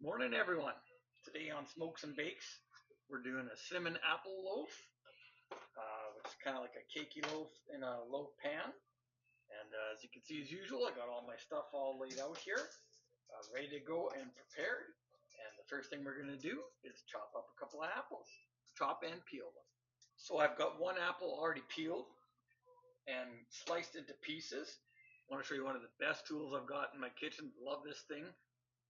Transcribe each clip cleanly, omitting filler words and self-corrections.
Morning everyone. Today on Smokes and Bakes, we're doing a cinnamon apple loaf, which is kind of like a cakey loaf in a loaf pan. And as you can see, as usual, I got all my stuff all laid out here, ready to go and prepared. And the first thing we're going to do is chop up a couple of apples. Chop and peel them. So I've got one apple already peeled and sliced into pieces. I want to show you one of the best tools I've got in my kitchen. Love this thing.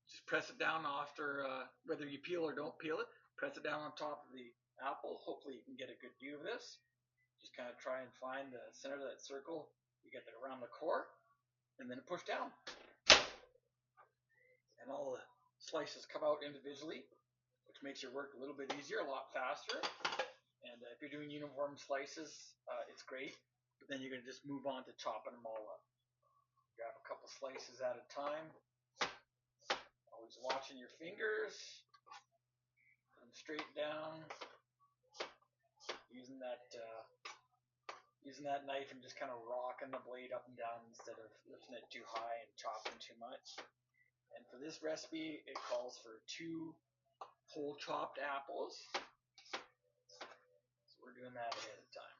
Just press it down after, whether you peel or don't peel it, press it down on top of the apple. Hopefully you can get a good view of this. Just kind of try and find the center of that circle. You get it around the core, and then push down. And all the slices come out individually, which makes your work a little bit easier, a lot faster. And if you're doing uniform slices, it's great. But then you're going to just move on to chopping them all up. Grab a couple slices at a time. Always watching your fingers. Put them straight down. Using that knife and just kind of rocking the blade up and down instead of lifting it too high and chopping too much. And for this recipe, it calls for 2 whole chopped apples. So we're doing that ahead of time.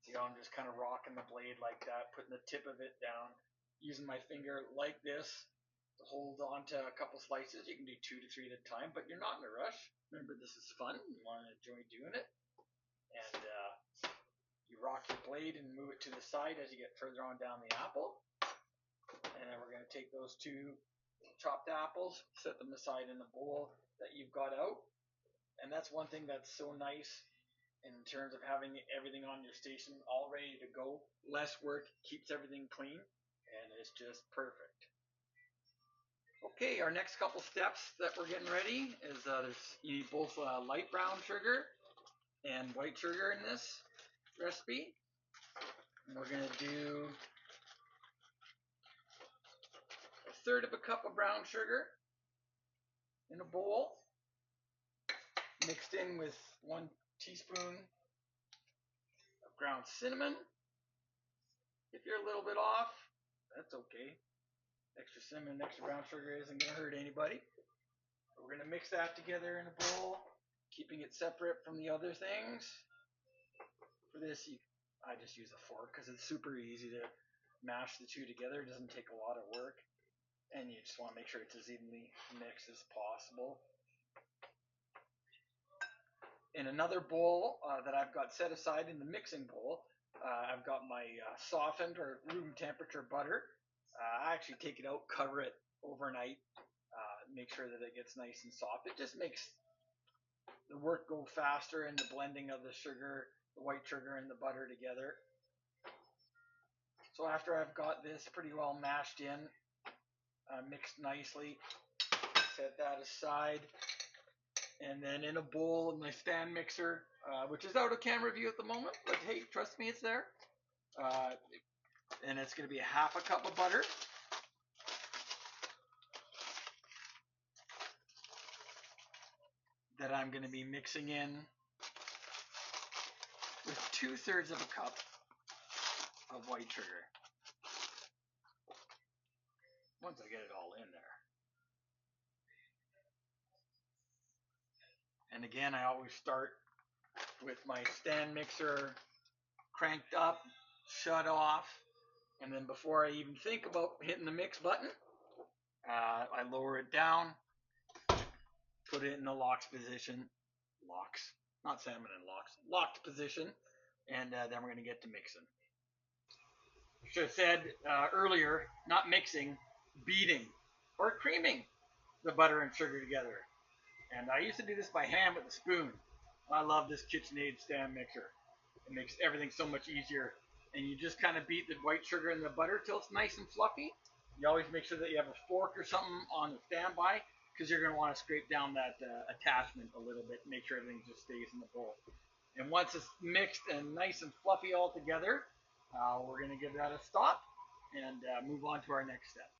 See how I'm just kind of rocking the blade like that, putting the tip of it down, using my finger like this to hold on to a couple slices. You can do 2 to 3 at a time, but you're not in a rush. Remember, this is fun. You want to enjoy doing it. And you rock your blade and move it to the side as you get further on down the apple. And then we're going to take those 2 chopped apples, set them aside in the bowl that you've got out. And that's one thing that's so nice in terms of having everything on your station all ready to go. Less work, keeps everything clean, and it's just perfect. Okay, our next couple steps that we're getting ready is you need both light brown sugar and white sugar in this recipe. And we're going to do 1/3 of a cup of brown sugar in a bowl, mixed in with 1 teaspoon of ground cinnamon. If you're a little bit off, that's okay. Extra cinnamon, extra brown sugar isn't going to hurt anybody. We're going to mix that together in a bowl, keeping it separate from the other things. For this, I just use a fork because it's super easy to mash the 2 together. It doesn't take a lot of work, and you just want to make sure it's as evenly mixed as possible. In another bowl that I've got set aside in the mixing bowl, I've got my softened or room temperature butter. I actually take it out, cover it overnight, make sure that it gets nice and soft. It just makes the work go faster in the blending of the sugar, the white sugar and the butter together. So after I've got this pretty well mashed in, mixed nicely, set that aside. And then in a bowl of my stand mixer, which is out of camera view at the moment, but hey, trust me, it's there. And it's going to be 1/2 cup of butter. That I'm going to be mixing in with 2/3 of a cup of white sugar. Once I get it all in there. And again, I always start with my stand mixer cranked up, shut off, and then before I even think about hitting the mix button, I lower it down, put it in the locks position, not salmon and locked position, and then we're going to get to mixing. I should have said earlier, not mixing, beating or creaming the butter and sugar together. And I used to do this by hand with a spoon. I love this KitchenAid stand mixer. It makes everything so much easier. And you just kind of beat the white sugar and the butter till it's nice and fluffy. You always make sure that you have a fork or something on the standby, because you're going to want to scrape down that attachment a little bit, make sure everything just stays in the bowl. And once it's mixed and nice and fluffy all together, we're going to give that a stop and move on to our next step.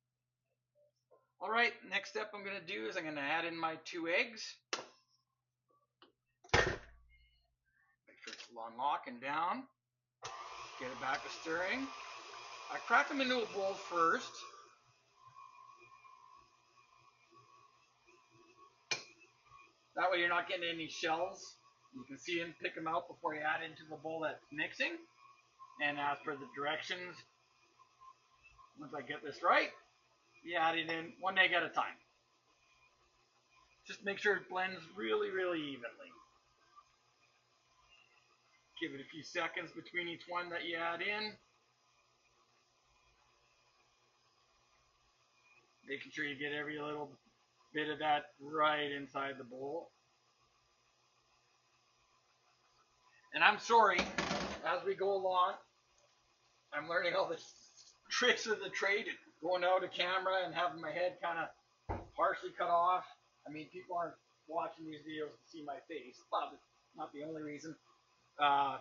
All right, next step I'm going to do is I'm going to add in my 2 eggs. Make sure it's on lock and down. Get it back to stirring. I crack them into a bowl first. That way you're not getting any shells. You can see and pick them out before you add into the bowl that's mixing. And as per the directions, once I get this right, you add it in one egg at a time. Just make sure it blends really, really evenly. Give it a few seconds between each one that you add in. Making sure you get every little bit of that right inside the bowl. And I'm sorry, as we go along, I'm learning all the tricks of the trade, going out of camera and having my head kind of partially cut off. I mean, people aren't watching these videos to see my face. Well, that's not the only reason. To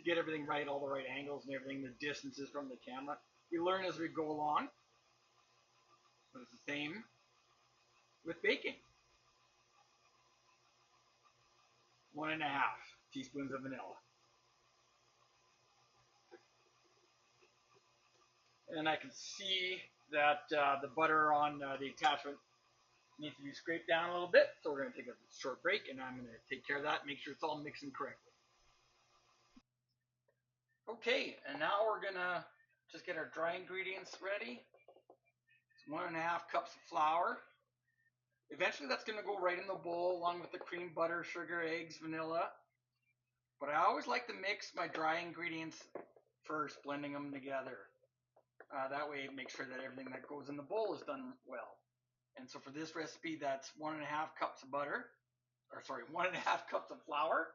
get everything right, all the right angles and everything, the distances from the camera. We learn as we go along. But it's the same with baking. 1.5 teaspoons of vanilla. And I can see that the butter on the attachment needs to be scraped down a little bit. So we're going to take a short break and I'm going to take care of that, make sure it's all mixing correctly. Okay, and now we're going to just get our dry ingredients ready. It's 1.5 cups of flour. Eventually that's going to go right in the bowl along with the cream, butter, sugar, eggs, vanilla. But I always like to mix my dry ingredients first, blending them together. That way it makes sure that everything that goes in the bowl is done well. And so for this recipe, that's 1.5 cups of butter, or sorry, 1.5 cups of flour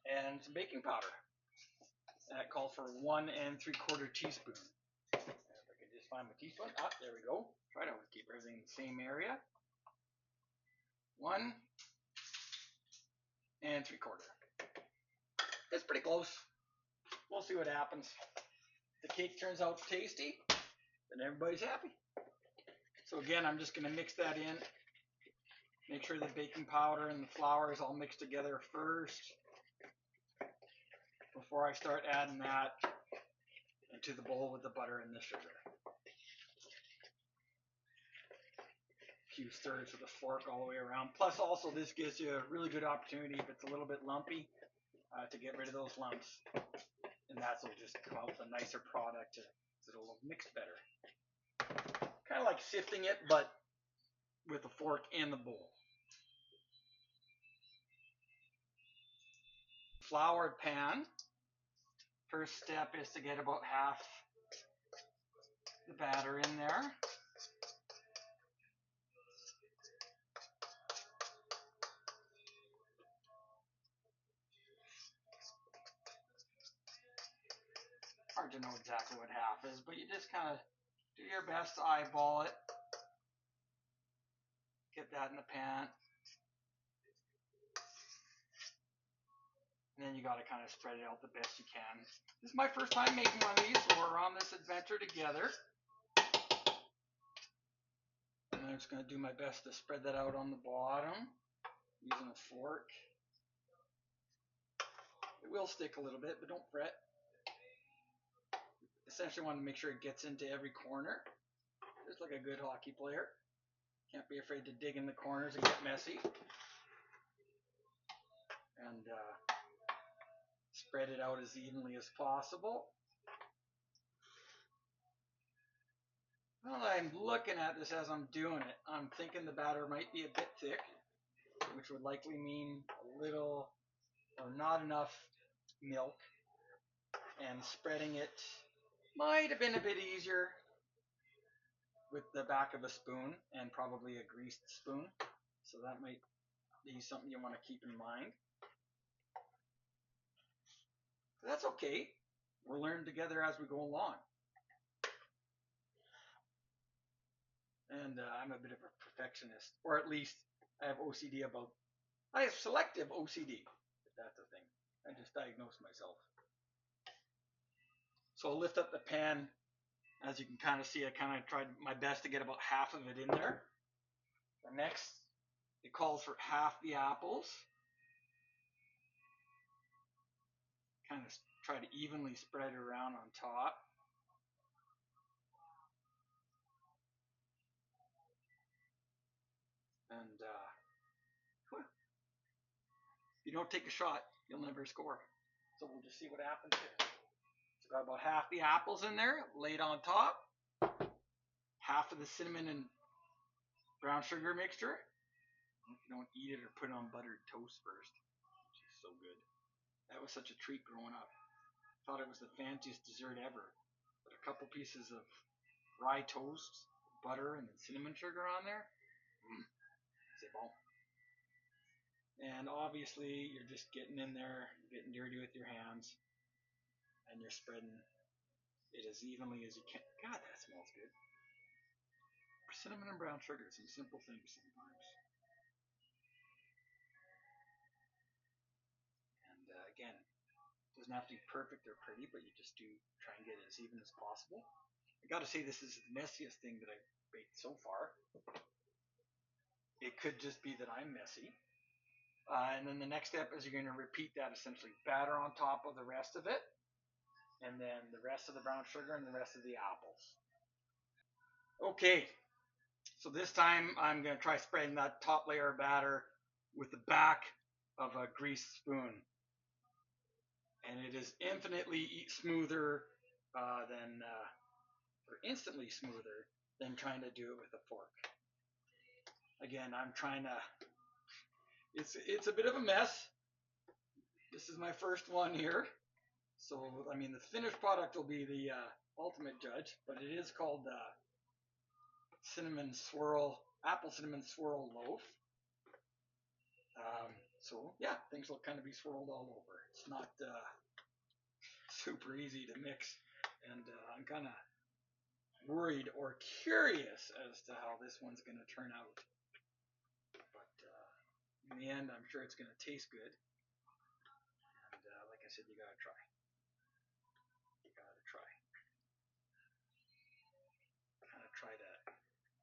and some baking powder. That calls for 1 3/4 teaspoon. If I can just find my teaspoon. Ah, there we go. Try to always keep everything in the same area. 1 3/4. It's pretty close. We'll see what happens. If the cake turns out tasty, then everybody's happy. So again, I'm just going to mix that in. Make sure the baking powder and the flour is all mixed together first before I start adding that into the bowl with the butter and the sugar. A few stirs with a fork all the way around. Plus also this gives you a really good opportunity if it's a little bit lumpy to get rid of those lumps. And that'll just come out with a nicer product. It'll mix better. Kind of like sifting it, but with a fork in the bowl. Floured pan. First step is to get about half the batter in there. Hard to know exactly what half is, but you just kind of do your best to eyeball it. Get that in the pan. And then you got to kind of spread it out the best you can. This is my first time making one of these, so we're on this adventure together. And I'm just going to do my best to spread that out on the bottom using a fork. It will stick a little bit, but don't fret. Essentially want to make sure it gets into every corner, just like a good hockey player. Can't be afraid to dig in the corners and get messy. And spread it out as evenly as possible. Well, I'm looking at this as I'm doing it. I'm thinking the batter might be a bit thick, which would likely mean a little or not enough milk. And spreading it might have been a bit easier with the back of a spoon and probably a greased spoon. So that might be something you want to keep in mind. But that's okay. We're learning together as we go along. And I'm a bit of a perfectionist, or at least I have OCD about, I have selective OCD, if that's a thing. I just diagnosed myself. So I'll lift up the pan. As you can kind of see, I kind of tried my best to get about half of it in there. The next, it calls for half the apples. Kind of try to evenly spread it around on top. And if you don't take a shot, you'll never score. So we'll just see what happens here. So got about half the apples in there, laid on top. Half of the cinnamon and brown sugar mixture. If you don't eat it or put it on buttered toast first, which is so good. That was such a treat growing up. Thought it was the fanciest dessert ever. But a couple pieces of rye toast, butter, and then cinnamon sugar on there. C'est bon. And obviously, you're just getting in there, getting dirty with your hands, and you're spreading it as evenly as you can. God, that smells good. Cinnamon and brown sugar, some simple things sometimes. And again, it doesn't have to be perfect or pretty, but you just do try and get it as even as possible. I gotta say, this is the messiest thing that I've baked so far. It could just be that I'm messy. And then the next step is you're going to repeat that essentially. Batter on top of the rest of it, and then the rest of the brown sugar and the rest of the apples. Okay, so this time I'm going to try spreading that top layer of batter with the back of a greased spoon. And it is infinitely smoother or instantly smoother than trying to do it with a fork. Again, I'm trying to, it's a bit of a mess. This is my first one here. So, I mean, the finished product will be the ultimate judge, but it is called apple cinnamon swirl loaf. So, yeah, things will kind of be swirled all over. It's not super easy to mix, and I'm kind of worried or curious as to how this one's going to turn out. But in the end, I'm sure it's going to taste good. And like I said, you got to try. You got to try. Kind of try to.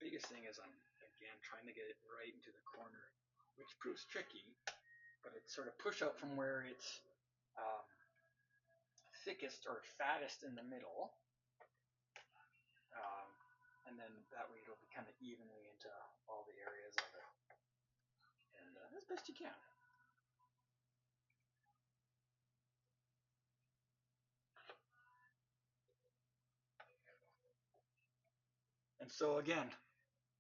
Biggest thing is I'm again trying to get it right into the corner, which proves tricky. But it's sort of push out from where it's thickest or fattest in the middle. And then that way it'll be kind of evenly into all the areas of it. And as best you can. And so again,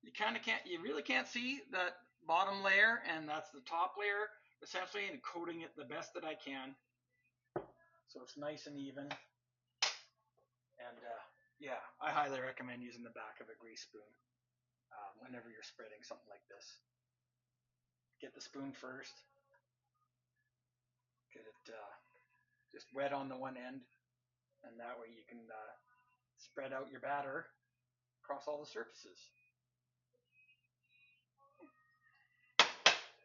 you really can't see that bottom layer, and that's the top layer, essentially, and coating it the best that I can. So it's nice and even. And yeah, I highly recommend using the back of a grease spoon whenever you're spreading something like this. Get the spoon first. Get it just wet on the one end, and that way you can spread out your batter across all the surfaces.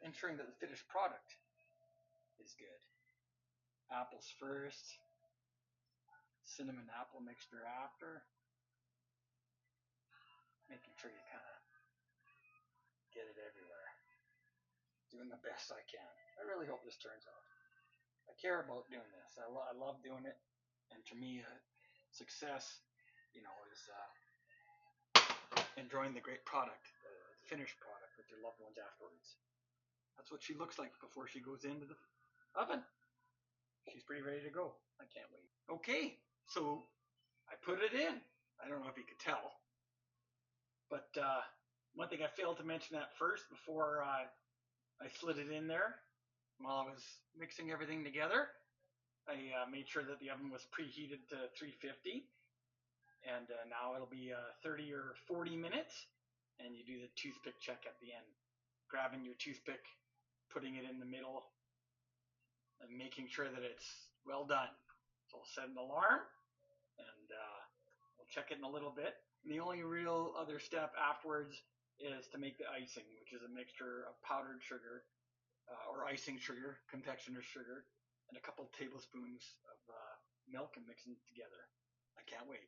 Ensuring that the finished product is good. Apples first, cinnamon apple mixture after. Making sure you kind of get it everywhere. Doing the best I can. I really hope this turns out. I care about doing this. I love doing it, and to me, success, is enjoying the great product, the finished product with your loved ones afterwards. That's what she looks like before she goes into the oven. She's pretty ready to go. I can't wait. Okay, so I put it in. I don't know if you could tell, but one thing I failed to mention at first before I slid it in there while I was mixing everything together. I made sure that the oven was preheated to 350, and now it'll be 30 or 40 minutes, and you do the toothpick check at the end. Grabbing your toothpick, putting it in the middle, and making sure that it's well done. So I'll set an alarm, and we'll check it in a little bit. And the only real other step afterwards is to make the icing, which is a mixture of powdered sugar or icing sugar, confectioner's sugar, and a couple tablespoons of milk, and mixing it together. I can't wait.